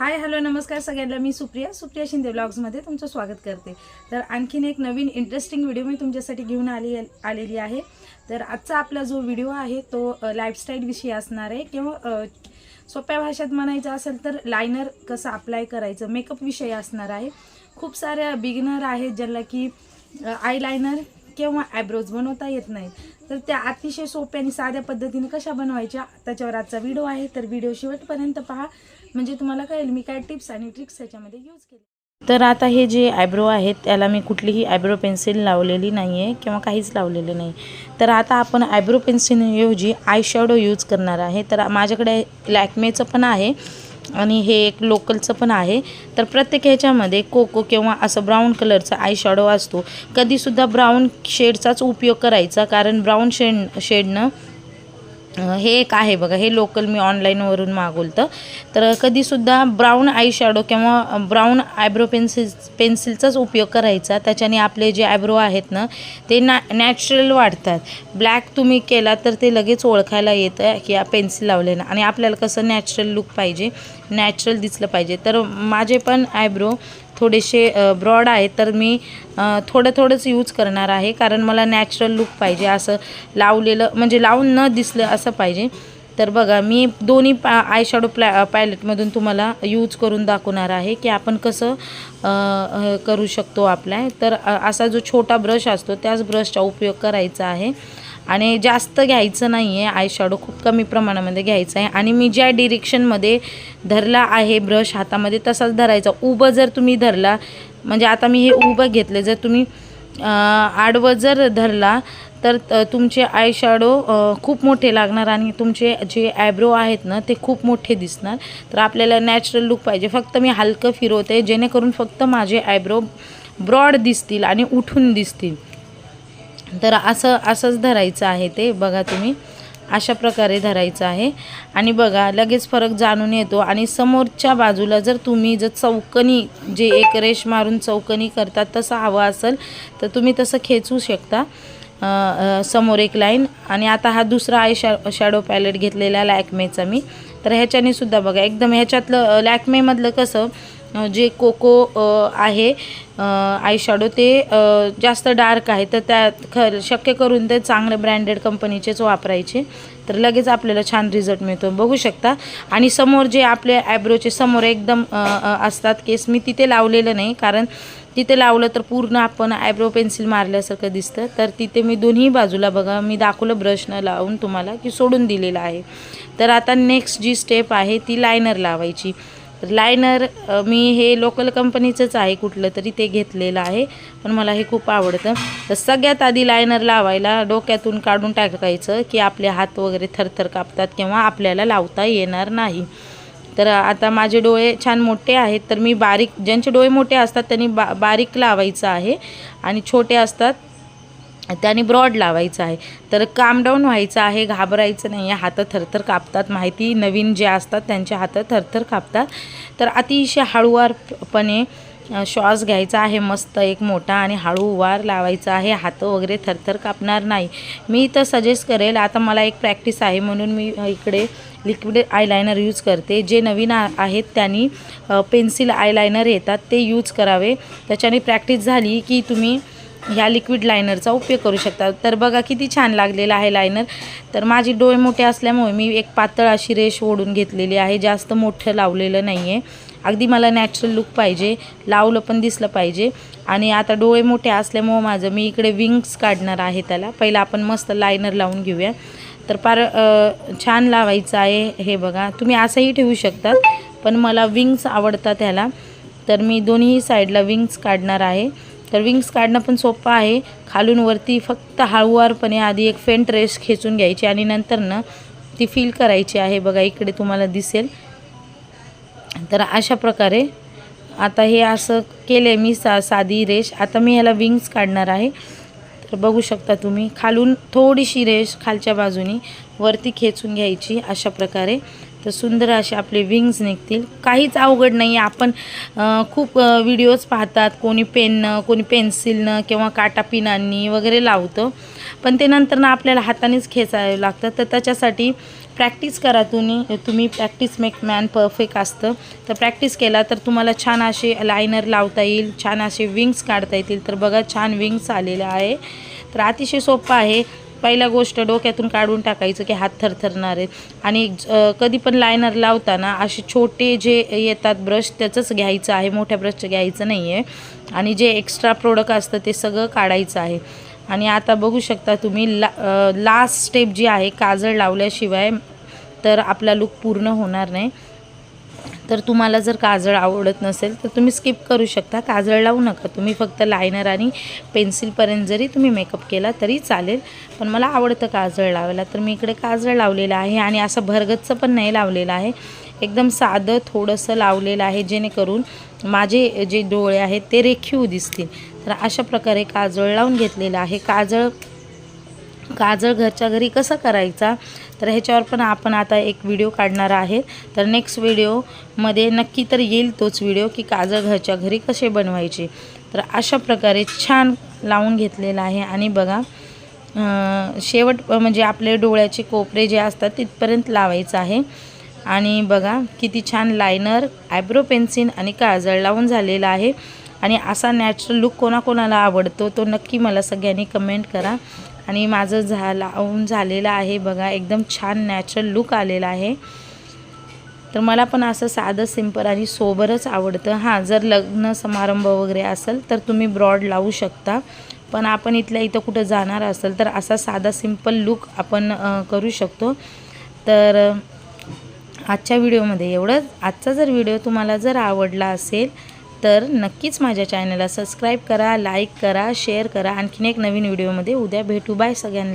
Hi hello नमस्कार सगळ्यांना। मी सुप्रिया शिंदे ब्लॉग्समध्ये तुमचं स्वागत करते। तर आणखीन एक नवीन इंटरेस्टिंग व्हिडिओ मी तुमच्यासाठी घेऊन आलेली आहे। तर आजचा आपला जो व्हिडिओ आहे तो लाईफस्टाईल विषयी असणार आहे, किंवा सोप्या भाषेत म्हणायचं असेल तर लायनर कसं अप्लाय करायचं मेकअप विषयी असणार आहे। खूप साऱ्या बिगिनर आहेत ज्यांना की आयलायनर किंवा आयब्रोज बनवता येत नाही, तर त्या अतिशय सोप्या आणि साध्या पद्धतीने कशा बनवायच्या त्याच्यावर आजचा व्हिडिओ आहे। तर व्हिडिओ शेवटपर्यंत पहा, म्हणजे तुम्हाला कळेल मी काय टिप्स आणि ट्रिक्स त्याच्यामध्ये यूज केले। तर आता हे जे आयब्रो आहेत त्याला मी कुठलीही आयब्रो पेन्सिल लावलेली नाही आहे किंवा काहीच लावलेलं नाही। तर आता आपण आयब्रो पेन्सिलऐवजी आय शॅडो यूज करणार आहे। तर माझ्याकडे लॅक्मेचं पण आहे आणि हे एक लोकलचं पण आहे। तर प्रत्येक ह्याच्यामध्ये कोको किंवा असं ब्राऊन कलरचा आय शॅडो असतो। कधीसुद्धा ब्राऊन शेडचाच उपयोग करायचा, कारण ब्राऊन शेडनं हे एक आहे बघा, हे लोकल मी ऑनलाईनवरून मागवलं। तर कधीसुद्धा ब्राऊन आय शॅडो किंवा ब्राऊन आयब्रो पेन्सिलचाच उपयोग करायचा। त्याच्याने आपले जे आयब्रो आहेत ना ते नॅचरल वाटतात। ब्लॅक तुम्ही केला तर ते लगेच ओळखायला येतं की या पेन्सिल लावलेलं, आणि आपल्याला कसं नॅचरल लुक पाहिजे, नॅचरल दिसलं पाहिजे। तर माझे पण आयब्रो थोडेसे ब्रॉड आहेत, तर मी थोडंच यूज करणार आहे, कारण मला नॅचरल लुक पाहिजे। असं लावलेलं म्हणजे लावून न दिसलं असं पाहिजे। तर बघा मी दोन्ही आय शॅडो पॅलेटमधून तुम्हाला यूज करून दाखवणार आहे की आपण कसं करू शकतो अप्लाय। तर असा जो छोटा ब्रश असतो त्याच ब्रशचा उपयोग करायचा आहे, आणि जास्त घ्यायचं नाही आहे। आय शॅडो खूप कमी प्रमाणामध्ये घ्यायचं आहे, आणि मी ज्या डिरेक्शनमध्ये धरला आहे ब्रश हातामध्ये तसाच धरायचा। उभं जर तुम्ही धरला, म्हणजे आता मी हे उभं घेतलं, जर तुम्ही आडवं जर धरला तर तुमचे आय शॅडो खूप मोठे लागणार, आणि तुमचे जे आयब्रो आहेत ना ते खूप मोठे दिसणार। तर आपल्याला नॅचरल लुक पाहिजे। फक्त मी हलकं फिरवते जेणेकरून फक्त माझे आयब्रो ब्रॉड दिसतील आणि उठून दिसतील। तर असंच धरायचं आहे, ते बघा तुम्ही अशा प्रकारे धरायचं आहे, आणि बघा लगेच फरक जाणून येतो। आणि समोरच्या बाजूला जर तुम्ही चौकनी जे एक रेष मारून चौकनी करतात तसं हवं असेल तर तुम्ही तसं खेचू शकता समोर एक लाईन। आणि आता हा दुसरा आय शॅडो पॅलेट घेतलेला लॅक्मेचा मी, तर ह्याच्याने सुद्धा बघा एकदम ह्याच्यातलं लॅक्मेमधलं कसं जे कोको आहे आय शॅडो ते जास्त डार्क आहे, तर त्या शक्य करून ते चांगले ब्रँडेड कंपनीचेच वापरायचे, तर लगेच आपल्याला छान रिझल्ट मिळतो, बघू शकता। आणि समोर जे आपले आयब्रोचे समोर एकदम असतात केस, मी तिथे लावलेलं नाही, कारण तिथे लावलं तर पूर्ण आपण आयब्रो पेन्सिल मारल्यासारखं दिसतं। तर तिथे मी दोन्ही बाजूला बघा मी दाखवलं ब्रशनं लावून तुम्हाला की सोडून दिलेलं आहे। तर आता नेक्स्ट जी स्टेप आहे ती लायनर लावायची। लायनर मी हे लोकल कंपनीचंच आहे, कुठलं तरी ते घेतलेलं आहे, पण मला हे खूप आवडतं। तर सगळ्यात आधी लायनर लावायला डोक्यातून काढून टाकायचं की आपले हात वगैरे थरथर कापतात किंवा आपल्याला लावता येणार नाही। तर आता माझे डोळे छान मोठे आहेत, तर मी बारीक, ज्यांचे डोळे मोठे असतात त्यांनी बारीक लावायचं आहे, आणि छोटे असतात त्याने ब्रॉड लावायचं आहे। तर काम डाऊन व्हायचं आहे, घाबरायचं नाही आहे। हातं थरथर कापतात, माहिती नवीन जे असतात त्यांचे हातं थरथर कापतात। तर अतिशय हळूवारपणे श्वास घ्यायचा आहे मस्त एक मोठा, आणि हळूवार लावायचा आहे, हातं वगैरे थरथर कापणार नाही। मी तर सजेस्ट करेल, आता मला एक प्रॅक्टिस आहे म्हणून मी इकडे लिक्विड आयलायनर यूज करते। जे नवीन आहेत त्यांनी पेन्सिल आयलायनर येतात ते यूज करावे, त्याच्याने प्रॅक्टिस झाली की तुम्ही ह्या लिक्विड लायनरचा उपयोग करू शकता। तर बघा किती छान लागलेला आहे लायनर। तर माझे डोळे मोठे असल्यामुळे मी एक पातळ अशी रेष ओढून घेतलेली आहे, जास्त मोठं लावलेलं नाही आहे। अगदी मला नॅचरल लुक पाहिजे, लावलं पण दिसलं पाहिजे। आणि आता डोळे मोठे असल्यामुळे मी इकडे विंग्स काढणार आहे त्याला। पहिला आपण मस्त लायनर लावून घेऊया। तर फार छान लावायचं आहे, हे बघा तुम्ही असंही ठेवू शकतात, पण मला विंग्स आवडतात ह्याला, तर मी दोन्ही साईडला विंग्स काढणार आहे। तर विंग्स काढणं पण सोपं आहे, खालून वरती फक्त हळूवारपणे आधी एक फेंट रेष खेचून घ्यायची, आणि नंतर ना ती फिल करायची आहे, बघा इकडे तुम्हाला दिसेल। तर अशा प्रकारे आता हे असं केले मी साधी रेष। आता मी ह्याला विंग्स काढणार आहे, तर बघू शकता तुम्ही खालून थोडीशी रेष खालच्या बाजूनी वरती खेचून घ्यायची अशा प्रकारे, तर सुंदर असे आपले विंग्स निघतील। काहीच अवघड नाही आहे। आपण खूप व्हिडिओज पाहतात, कोणी पेननं, कोणी पेन्सिलनं किंवा काटा पिनांनी वगैरे लावतं, पण ते नंतर ना आपल्याला हातानेच खेचावे लागतं। तर त्याच्यासाठी प्रॅक्टिस करा. तुम्ही प्रॅक्टिस मेक मॅन परफेक्ट असतं. तर प्रॅक्टिस केला तर तुम्हाला छान असे लायनर लावता येईल, छान असे विंग्स काढता येतील. तर बघा छान विंग्स आलेले आहे. तर अतिशय सोपं आहे. पहिला गोष्ट डोक्यातून काढून टाकायचं की हात थरथरणार आहेत. आणि कधी पण लायनर लावताना असे छोटे जे येतात ब्रश त्याचंच घ्यायचं आहे, मोठ्या ब्रशचं घ्यायचं नाही आहे. आणि जे एक्स्ट्रा प्रोडक्ट असतं ते सगळं काढायचं आहे. आणि आता बघू शकता तुम्ही लास्ट स्टेप जी आहे, काजळ लावल्याशिवाय तर आपला लुक पूर्ण होणार नाही. तर तुम्हाला जर काजळ आवडत नसेल तर तुम्ही स्किप करू शकता, काजळ लावू नका. तुम्ही फक्त लायनर आणि पेन्सिलपर्यंत जरी तुम्ही मेकअप केला तरी चालेल. पण मला आवडतं काजळ लावायला, तर मी इकडे काजळ लावलेलं आहे. आणि असं भरगतचं पण नाही लावलेलं आहे, एकदम साधं थोडंसं लावलेलं आहे, जेणेकरून माझे जे डोळे आहेत ते रेखीव दिसतील. तर अशा प्रकारे काजळ लावून घेतलेलं आहे. काजळ घरच्या घरी कसं करायचा तर ह्याच्यावर पण आपण आता एक व्हिडिओ काढणार आहे. तर नेक्स्ट व्हिडिओमध्ये नक्की तर येईल तोच व्हिडिओ की काजळ घरच्या घरी कसे बनवायचे. तर अशा प्रकारे छान लावून घेतलेलं आहे. आणि बघा शेवट म्हणजे आपले डोळ्याचे कोपरे जे असतात तिथपर्यंत लावायचं आहे. आणि बघा किती छान लायनर, आयब्रो पेन्सिल आणि काजळ लावून झालेला आहे. आणि असा नॅचरल लुक कोणाकोणाला आवडतो तो नक्की मला सगळ्यांनी कमेंट करा. आणि माझं लावून झालेलं आहे बघा, एकदम छान नॅचरल लुक आलेला आहे. तर मला पण असं साधं सिंपल आणि सोबरच आवडतं. हां, जर लग्न समारंभ वगैरे असेल तर तुम्ही ब्रॉड लावू शकता. पण आपण इथल्या इथं कुठं जाणार असेल तर असा साधा सिंपल लुक आपण करू शकतो. तर आजच्या व्हिडिओमध्ये एवढंच. आजचा जर व्हिडिओ तुम्हाला जर आवडला असेल तर नक्कीच माझ्या चॅनलला सबस्क्राईब करा, लाईक करा, शेअर करा. आणखीन एक नवीन व्हिडिओमध्ये उद्या भेटू. बाय सगळ्यांना.